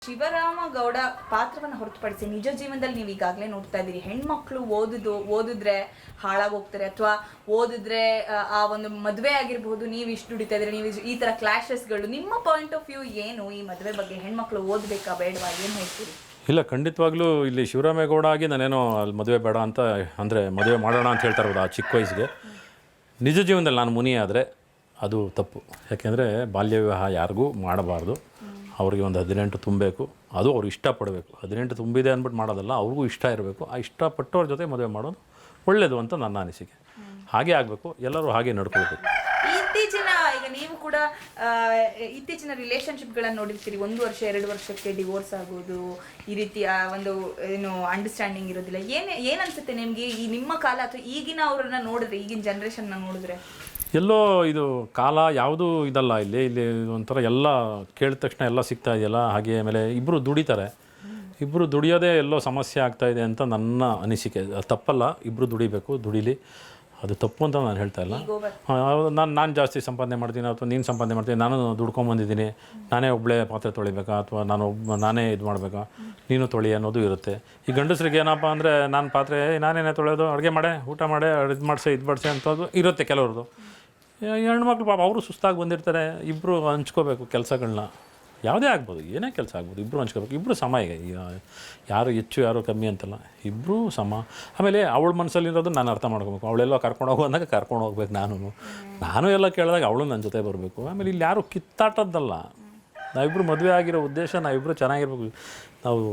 ಶಿವರಾಮ ಗೌಡ ಪಾತ್ರವನ್ನು ಹೊರತುಪಡಿಸಿ ನಿಜ ಜೀವನದಲ್ಲಿ ನೀವು ಈಗಾಗಲೇ ನೋಡ್ತಾ ಇದ್ದೀರಿ, ಹೆಣ್ಮಕ್ಳು ಓದಿದ್ರೆ ಹಾಳಾಗಿ ಹೋಗ್ತಾರೆ, ಅಥವಾ ಓದಿದ್ರೆ ಆ ಒಂದು ಮದುವೆ ಆಗಿರಬಹುದು, ನೀವು ಇಷ್ಟು ದುಡಿತಾ ಇದ್ರೆ ನೀವು ಈ ತರ ಕ್ಲಾಶಸ್ಗಳು. ನಿಮ್ಮ ಪಾಯಿಂಟ್ ಆಫ್ ವ್ಯೂ ಏನು ಈ ಮದುವೆ ಬಗ್ಗೆ? ಹೆಣ್ಮಕ್ಳು ಓದಬೇಕಾ ಬೇಡವಾ, ಏನು ಹೇಳ್ತೀರಿ? ಇಲ್ಲ, ಖಂಡಿತವಾಗ್ಲೂ ಇಲ್ಲಿ ಶಿವರಾಮೇಗೌಡ ಆಗಿ ನಾನೇನೋ ಅಲ್ಲಿ ಮದುವೆ ಬೇಡ ಅಂತ, ಅಂದರೆ ಮದುವೆ ಮಾಡೋಣ ಅಂತ ಹೇಳ್ತಾ ಇರೋದು ಆ ಚಿಕ್ಕ ವಯಸ್ಸಿಗೆ. ನಿಜ ಜೀವನದಲ್ಲಿ ನಾನು ಮುನಿ ಆದರೆ ಅದು ತಪ್ಪು. ಯಾಕೆಂದರೆ ಬಾಲ್ಯ ವಿವಾಹ ಯಾರಿಗೂ ಮಾಡಬಾರ್ದು. ಅವ್ರಿಗೆ ಒಂದು 18 ತುಂಬಬೇಕು, ಅದು ಅವ್ರು ಇಷ್ಟಪಡಬೇಕು. 18 ತುಂಬಿದೆ ಅಂದ್ಬಿಟ್ಟು ಮಾಡೋದಲ್ಲ, ಅವ್ರಿಗೂ ಇಷ್ಟ ಇರಬೇಕು. ಆ ಇಷ್ಟಪಟ್ಟವ್ರ ಜೊತೆ ಮದುವೆ ಮಾಡೋದು ಒಳ್ಳೆಯದು ಅಂತ ನನ್ನ ಅನಿಸಿಕೆ. ಹಾಗೆ ಆಗಬೇಕು, ಎಲ್ಲರೂ ಹಾಗೆ ನಡ್ಕೊಳ್ಬೇಕು. ಈಗ ನೀವು ಕೂಡ ಇತ್ತೀಚಿನ ರಿಲೇಷನ್ಶಿಪ್ಗಳನ್ನು ನೋಡಿರ್ತೀರಿ, 1 ವರ್ಷ 2 ವರ್ಷಕ್ಕೆ ಡಿವೋರ್ಸ್ ಆಗೋದು, ಈ ರೀತಿಯ ಒಂದು ಏನು ಅಂಡರ್ಸ್ಟ್ಯಾಂಡಿಂಗ್ ಇರೋದಿಲ್ಲ. ಏನು ಅನ್ಸುತ್ತೆ ನಿಮಗೆ ಈ ನಿಮ್ಮ ಕಾಲ ಅಥವಾ ಈಗಿನ ಅವ್ರನ್ನ ನೋಡಿದ್ರೆ, ಈಗಿನ ಜನ್ರೇಷನ್ನ ನೋಡಿದ್ರೆ? ಎಲ್ಲೋ ಇದು ಕಾಲ ಯಾವುದು ಇದಲ್ಲ. ಇಲ್ಲಿ ಒಂಥರ ಎಲ್ಲ ಕೇಳಿದ ತಕ್ಷಣ ಎಲ್ಲ ಸಿಗ್ತಾ ಇದೆಯಲ್ಲ. ಹಾಗೆ ಆಮೇಲೆ ಇಬ್ಬರು ದುಡಿತಾರೆ, ಇಬ್ಬರು ದುಡಿಯೋದೇ ಎಲ್ಲೋ ಸಮಸ್ಯೆ ಆಗ್ತಾಯಿದೆ ಅಂತ ನನ್ನ ಅನಿಸಿಕೆ. ತಪ್ಪಲ್ಲ, ಇಬ್ಬರು ದುಡಿಬೇಕು, ದುಡಿಲಿ, ಅದು ತಪ್ಪು ಅಂತ ನಾನು ಹೇಳ್ತಾ ಇಲ್ಲ. ನಾನು ಜಾಸ್ತಿ ಸಂಪಾದನೆ ಮಾಡ್ತೀನಿ ಅಥವಾ ನೀನು ಸಂಪಾದನೆ ಮಾಡ್ತೀನಿ, ನಾನು ದುಡ್ಕೊಂಬಂದಿದ್ದೀನಿ, ನಾನೇ ಒಬ್ಬಳೇ ಪಾತ್ರೆ ತೊಳಿಬೇಕಾ ಅಥವಾ ನಾನೇ ಇದು ಮಾಡಬೇಕಾ, ನೀನು ತೊಳಿ ಅನ್ನೋದು ಇರುತ್ತೆ. ಈ ಗಂಡಸ್ರಿಗೆ ಏನಪ್ಪ ಅಂದರೆ, ನಾನು ಪಾತ್ರೆ ನಾನೇನೇ ತೊಳೆಯೋದು, ಅಡುಗೆ ಮಾಡೇ, ಊಟ ಮಾಡೇ, ಇದು ಮಾಡಿಸೆ ಅಂತದ್ದು ಇರುತ್ತೆ ಕೆಲವ್ರದ್ದು. ಹೆಣ್ಮಕ್ಳು ಪಾಪ ಅವರು ಸುಸ್ತಾಗಿ ಬಂದಿರ್ತಾರೆ. ಇಬ್ಬರು ಹಂಚ್ಕೋಬೇಕು ಕೆಲಸಗಳನ್ನ, ಯಾವುದೇ ಆಗ್ಬೋದು, ಏನೇ ಕೆಲಸ ಆಗ್ಬೋದು, ಇಬ್ಬರು ಹಂಚ್ಕೋಬೇಕು. ಇಬ್ಬರು ಸಮ. ಈಗ ಯಾರು ಹೆಚ್ಚು ಯಾರು ಕಮ್ಮಿ ಅಂತಲ್ಲ, ಇಬ್ಬರು ಸಮ. ಆಮೇಲೆ ಅವಳ ಮನಸ್ಸಲ್ಲಿರೋದು ನಾನು ಅರ್ಥ ಮಾಡ್ಕೋಬೇಕು. ಅವಳೆಲ್ಲ ಕರ್ಕೊಂಡು ಹೋಗು ಅಂದಾಗ ಕರ್ಕೊಂಡು ಹೋಗ್ಬೇಕು. ನಾನು ಎಲ್ಲ ಕೇಳಿದಾಗ ಅವಳು ನನ್ನ ಜೊತೆ ಬರಬೇಕು. ಆಮೇಲೆ ಇಲ್ಲಿ ಯಾರು ಕಿತ್ತಾಟದ್ದಲ್ಲ. ನಾವಿಬ್ಬರು ಮದುವೆ ಆಗಿರೋ ಉದ್ದೇಶ ನಾವಿಬ್ಬರು ಚೆನ್ನಾಗಿರ್ಬೇಕು. ನಾವು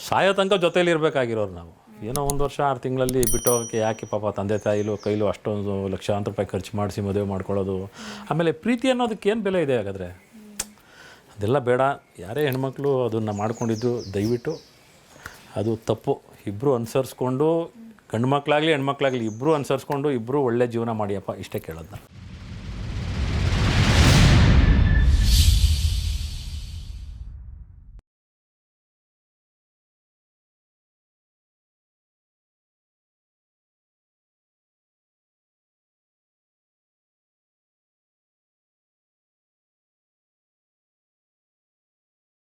ಸಾಯೋ ತನಕ ಜೊತೇಲಿರ್ಬೇಕಾಗಿರೋರು. ನಾವು ಏನೋ 1 ವರ್ಷ 6 ತಿಂಗಳಲ್ಲಿ ಬಿಟ್ಟು ಹೋಗೋಕ್ಕೆ ಯಾಕೆ ಪಾಪ ತಂದೆ ತಾಯಿಲು ಕೈಲೂ ಅಷ್ಟೊಂದು ಲಕ್ಷಾಂತರ ರೂಪಾಯಿ ಖರ್ಚು ಮಾಡಿಸಿ ಮದುವೆ ಮಾಡ್ಕೊಳ್ಳೋದು. ಆಮೇಲೆ ಪ್ರೀತಿ ಅನ್ನೋದಕ್ಕೆ ಏನು ಬೆಲೆ ಇದೆ ಹಾಗಾದರೆ? ಅದೆಲ್ಲ ಬೇಡ. ಯಾರೇ ಹೆಣ್ಮಕ್ಳು ಅದನ್ನು ಮಾಡ್ಕೊಂಡಿದ್ದು ದಯವಿಟ್ಟು ಅದು ತಪ್ಪು. ಇಬ್ಬರು ಅನುಸರಿಸ್ಕೊಂಡು, ಗಂಡು ಮಕ್ಕಳಾಗಲಿ ಹೆಣ್ಮಕ್ಳಾಗಲಿ ಇಬ್ಬರು ಅನುಸರಿಸ್ಕೊಂಡು ಇಬ್ಬರು ಒಳ್ಳೆ ಜೀವನ ಮಾಡಿಯಪ್ಪ, ಇಷ್ಟೇ ಕೇಳೋದು ನಾನು.